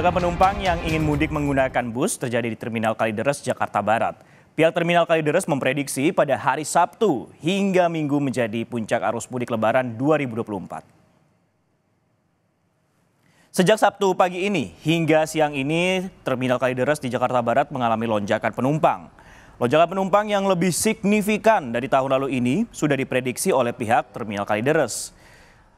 Lonjakan penumpang yang ingin mudik menggunakan bus terjadi di Terminal Kalideres, Jakarta Barat. Pihak Terminal Kalideres memprediksi pada hari Sabtu hingga Minggu menjadi puncak arus mudik Lebaran 2024. Sejak Sabtu pagi ini hingga siang ini, Terminal Kalideres di Jakarta Barat mengalami lonjakan penumpang. Lonjakan penumpang yang lebih signifikan dari tahun lalu ini sudah diprediksi oleh pihak Terminal Kalideres.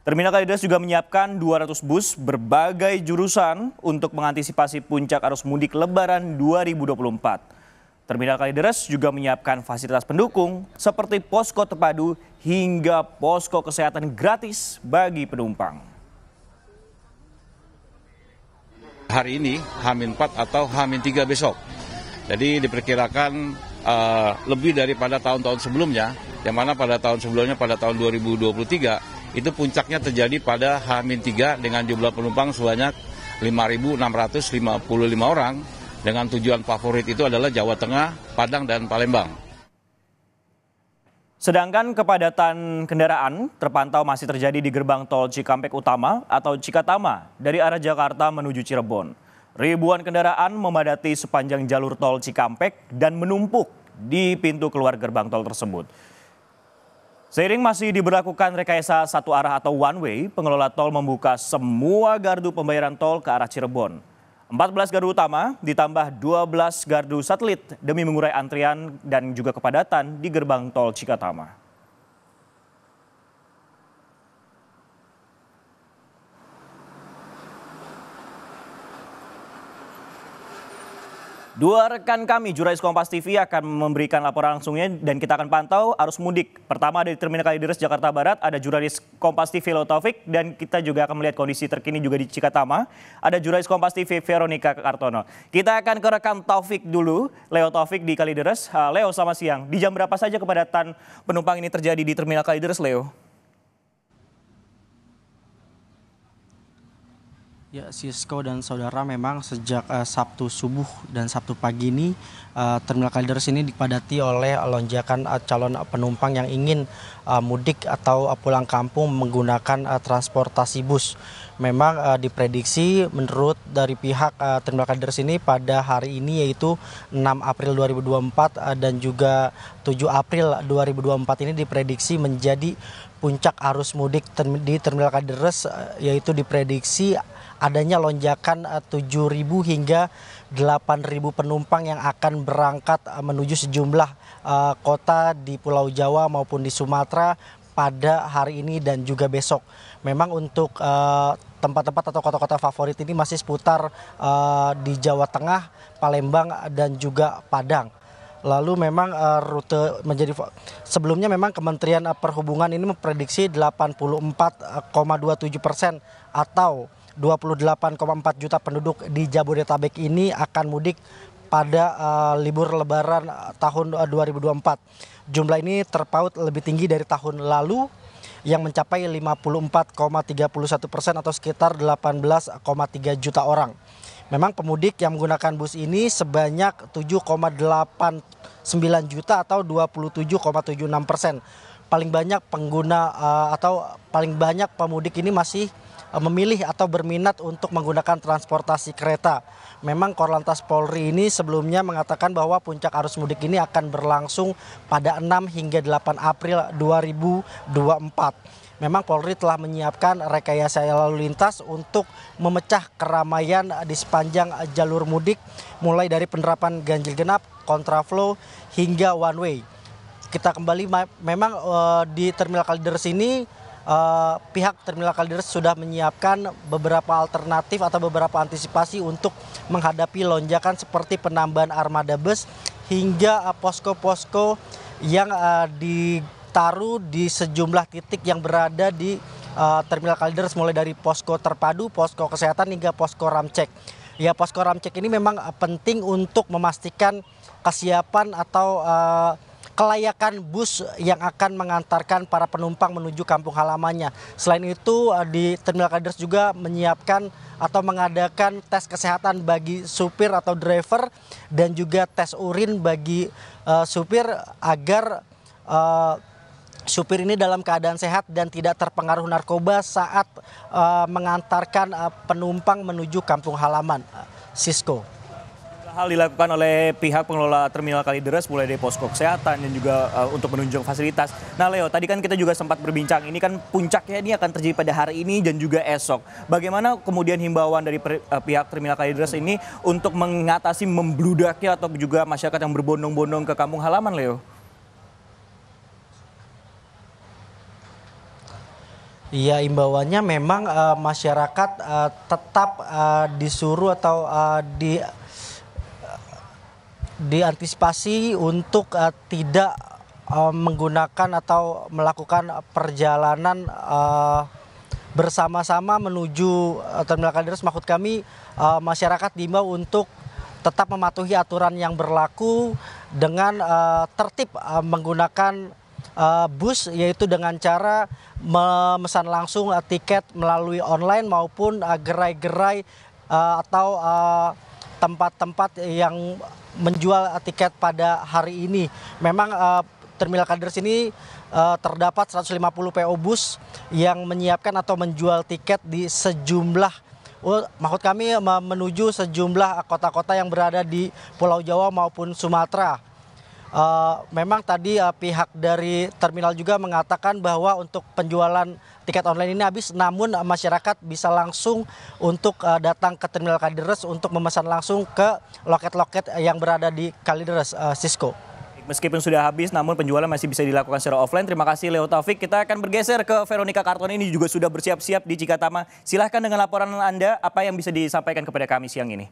Terminal Kalideres juga menyiapkan 200 bus berbagai jurusan untuk mengantisipasi puncak arus mudik Lebaran 2024. Terminal Kalideres juga menyiapkan fasilitas pendukung seperti posko terpadu hingga posko kesehatan gratis bagi penumpang. Hari ini H-4 atau H-3 besok. Jadi diperkirakan lebih daripada tahun-tahun sebelumnya, yang mana pada tahun sebelumnya pada tahun 2023 itu puncaknya terjadi pada H-3 dengan jumlah penumpang sebanyak 5.655 orang dengan tujuan favorit itu adalah Jawa Tengah, Padang, dan Palembang. Sedangkan kepadatan kendaraan terpantau masih terjadi di gerbang tol Cikampek Utama atau Cikatama dari arah Jakarta menuju Cirebon. Ribuan kendaraan memadati sepanjang jalur tol Cikampek dan menumpuk di pintu keluar gerbang tol tersebut. Seiring masih diberlakukan rekayasa satu arah atau one way, pengelola tol membuka semua gardu pembayaran tol ke arah Cirebon. 14 gardu utama ditambah 12 gardu satelit demi mengurai antrian dan juga kepadatan di gerbang tol Cikatama. Dua rekan kami, jurnalis Kompas TV akan memberikan laporan langsungnya dan kita akan pantau arus mudik. Pertama dari Terminal Kalideres, Jakarta Barat, ada jurnalis Kompas TV Leo Taufik dan kita juga akan melihat kondisi terkini juga di Cikatama. Ada jurnalis Kompas TV Veronica Kartono. Kita akan ke rekan Taufik dulu, Leo Taufik di Kalideres. Leo, selamat siang. Di jam berapa saja kepadatan penumpang ini terjadi di Terminal Kalideres, Leo? Ya, Sisko dan saudara, memang sejak Sabtu subuh dan Sabtu pagi ini Terminal Kalideres ini dipadati oleh lonjakan calon penumpang yang ingin mudik atau pulang kampung menggunakan transportasi bus. Memang diprediksi menurut dari pihak Terminal Kalideres ini pada hari ini yaitu 6 April 2024 dan juga 7 April 2024 ini diprediksi menjadi puncak arus mudik di Terminal Kalideres, yaitu diprediksi adanya lonjakan 7.000 hingga 8.000 penumpang yang akan berangkat menuju sejumlah kota di Pulau Jawa maupun di Sumatera pada hari ini dan juga besok. Memang untuk tempat-tempat atau kota-kota favorit ini masih seputar di Jawa Tengah, Palembang, dan juga Padang. Lalu memang rute menjadi sebelumnya memang Kementerian Perhubungan ini memprediksi 84,27% atau 28,4 juta penduduk di Jabodetabek ini akan mudik pada libur Lebaran tahun 2024. Jumlah ini terpaut lebih tinggi dari tahun lalu yang mencapai 54,31% atau sekitar 18,3 juta orang. Memang pemudik yang menggunakan bus ini sebanyak 7,89 juta atau 27,76%. Paling banyak pengguna atau paling banyak pemudik ini masih memilih atau berminat untuk menggunakan transportasi kereta. Memang Korlantas Polri ini sebelumnya mengatakan bahwa puncak arus mudik ini akan berlangsung pada 6 hingga 8 April 2024. Memang Polri telah menyiapkan rekayasa lalu lintas untuk memecah keramaian di sepanjang jalur mudik, mulai dari penerapan ganjil genap, kontraflow, hingga one way. Kita kembali, memang di Terminal Kalideres ini pihak Terminal Kalideres sudah menyiapkan beberapa alternatif atau beberapa antisipasi untuk menghadapi lonjakan seperti penambahan armada bus hingga posko-posko yang ditaruh di sejumlah titik yang berada di Terminal Kalideres, mulai dari posko terpadu, posko kesehatan, hingga posko ramcek. Ya, posko ramcek ini memang penting untuk memastikan kesiapan atau kelayakan bus yang akan mengantarkan para penumpang menuju kampung halamannya. Selain itu, di Terminal Kalideres juga menyiapkan atau mengadakan tes kesehatan bagi supir atau driver dan juga tes urin bagi supir agar supir ini dalam keadaan sehat dan tidak terpengaruh narkoba saat mengantarkan penumpang menuju kampung halaman. Sisko. Hal dilakukan oleh pihak pengelola Terminal Kalideres mulai dari posko kesehatan dan juga untuk menunjang fasilitas. Nah Leo, tadi kan kita juga sempat berbincang, ini kan puncaknya ini akan terjadi pada hari ini dan juga esok. Bagaimana kemudian himbauan dari pihak Terminal Kalideres ini untuk mengatasi membludaknya atau juga masyarakat yang berbondong-bondong ke kampung halaman, Leo? Iya, imbauannya memang masyarakat tetap disuruh atau diantisipasi untuk tidak menggunakan atau melakukan perjalanan bersama-sama menuju Terminal Kalideres. Maksud kami masyarakat diimbau untuk tetap mematuhi aturan yang berlaku dengan tertib menggunakan bus, yaitu dengan cara memesan langsung tiket melalui online maupun gerai-gerai atau tempat-tempat yang menjual tiket pada hari ini. Memang Terminal Kalideres ini terdapat 150 PO bus yang menyiapkan atau menjual tiket di sejumlah, maksud kami menuju sejumlah kota-kota yang berada di Pulau Jawa maupun Sumatera. Memang tadi pihak dari terminal juga mengatakan bahwa untuk penjualan tiket online ini habis, namun masyarakat bisa langsung untuk datang ke Terminal Kalideres untuk memesan langsung ke loket-loket yang berada di Kalideres. Sisko. Meskipun sudah habis, namun penjualan masih bisa dilakukan secara offline. Terima kasih Leo Taufik. Kita akan bergeser ke Veronica Kartoni, ini juga sudah bersiap-siap di Cikatama. Silahkan dengan laporan Anda, apa yang bisa disampaikan kepada kami siang ini?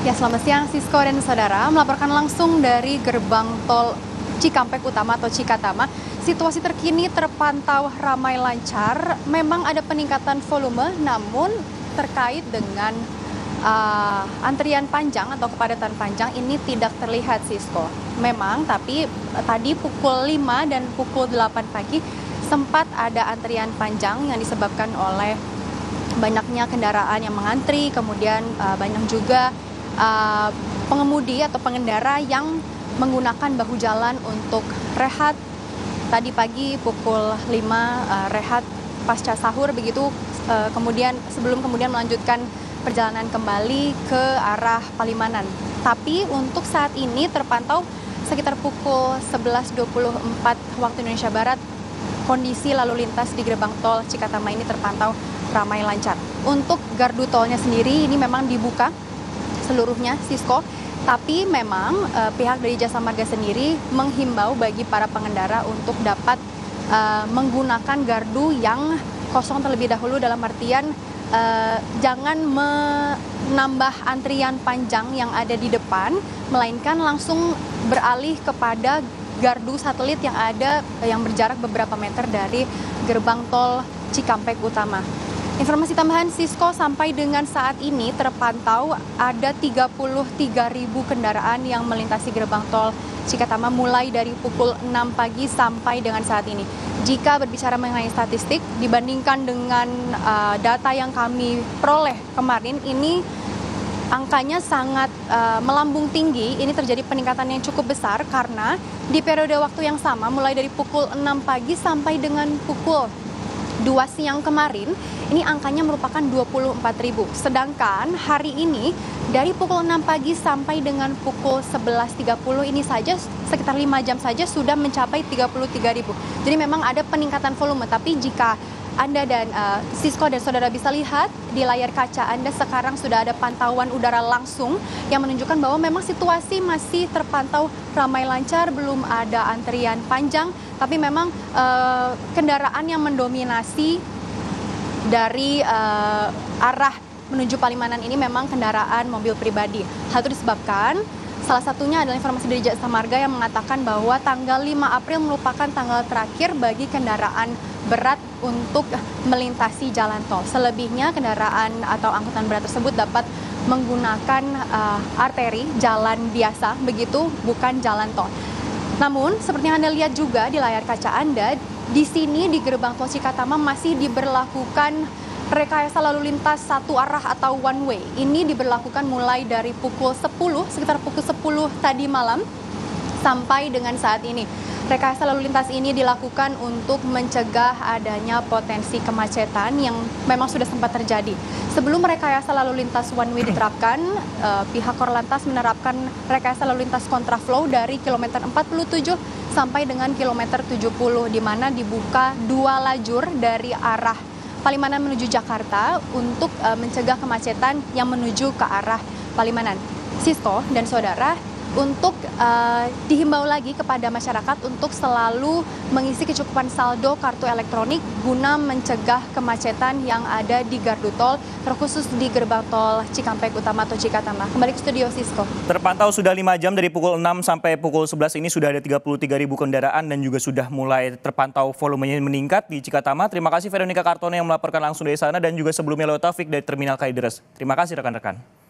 Ya, selamat siang Sisko dan saudara, melaporkan langsung dari gerbang tol Cikampek Utama atau Cikatama. Situasi terkini terpantau ramai lancar, memang ada peningkatan volume, namun terkait dengan antrian panjang atau kepadatan panjang ini tidak terlihat Sisko. Memang, tapi tadi pukul 5 dan pukul 8 pagi sempat ada antrian panjang yang disebabkan oleh banyaknya kendaraan yang mengantri, kemudian banyak juga pengemudi atau pengendara yang menggunakan bahu jalan untuk rehat. Tadi pagi pukul 5 rehat pasca sahur begitu, kemudian melanjutkan perjalanan kembali ke arah Palimanan. Tapi untuk saat ini terpantau sekitar pukul 11.24 waktu Indonesia Barat, kondisi lalu lintas di gerbang tol Cikatama ini terpantau ramai lancar. Untuk gardu tolnya sendiri ini memang dibuka seluruhnya Sisko, tapi memang pihak dari Jasa Marga sendiri menghimbau bagi para pengendara untuk dapat menggunakan gardu yang kosong terlebih dahulu, dalam artian jangan menambah antrian panjang yang ada di depan, melainkan langsung beralih kepada gardu satelit yang ada yang berjarak beberapa meter dari gerbang tol Cikampek Utama. Informasi tambahan Sisko, sampai dengan saat ini terpantau ada 33.000 kendaraan yang melintasi gerbang tol Cikatama mulai dari pukul 6 pagi sampai dengan saat ini. Jika berbicara mengenai statistik, dibandingkan dengan data yang kami peroleh kemarin, ini angkanya sangat melambung tinggi. Ini terjadi peningkatan yang cukup besar karena di periode waktu yang sama mulai dari pukul 6 pagi sampai dengan pukul 2 siang kemarin, ini angkanya merupakan 24.000. Sedangkan hari ini dari pukul 6 pagi sampai dengan pukul 11.30 ini saja sekitar 5 jam saja sudah mencapai 33.000. Jadi memang ada peningkatan volume, tapi jika Anda dan Sisko dan saudara bisa lihat di layar kaca Anda sekarang sudah ada pantauan udara langsung yang menunjukkan bahwa memang situasi masih terpantau ramai lancar, belum ada antrian panjang, tapi memang kendaraan yang mendominasi dari arah menuju Palimanan ini memang kendaraan mobil pribadi. Hal itu disebabkan salah satunya adalah informasi dari Jasa Marga yang mengatakan bahwa tanggal 5 April merupakan tanggal terakhir bagi kendaraan berat untuk melintasi jalan tol. Selebihnya kendaraan atau angkutan berat tersebut dapat menggunakan arteri, jalan biasa begitu, bukan jalan tol. Namun seperti yang Anda lihat juga di layar kaca Anda, di sini di gerbang tol Cikatama masih diberlakukan rekayasa lalu lintas satu arah atau one way. Ini diberlakukan mulai dari pukul 10, sekitar pukul 10 tadi malam sampai dengan saat ini. Rekayasa lalu lintas ini dilakukan untuk mencegah adanya potensi kemacetan yang memang sudah sempat terjadi. Sebelum rekayasa lalu lintas one way diterapkan, pihak Korlantas menerapkan rekayasa lalu lintas kontraflow dari kilometer 47 sampai dengan kilometer 70, di mana dibuka 2 lajur dari arah Palimanan menuju Jakarta untuk mencegah kemacetan yang menuju ke arah Palimanan. Sisko dan saudara, untuk dihimbau lagi kepada masyarakat untuk selalu mengisi kecukupan saldo kartu elektronik guna mencegah kemacetan yang ada di gardu tol, terkhusus di gerbang tol Cikampek Utama atau Cikatama. Kembali ke studio, Sisko. Terpantau sudah 5 jam dari pukul 6 sampai pukul 11 ini sudah ada 33.000 kendaraan dan juga sudah mulai terpantau volumenya meningkat di Cikatama. Terima kasih Veronica Kartono yang melaporkan langsung dari sana dan juga sebelumnya Leo Taufik dari Terminal Kalideres. Terima kasih rekan-rekan.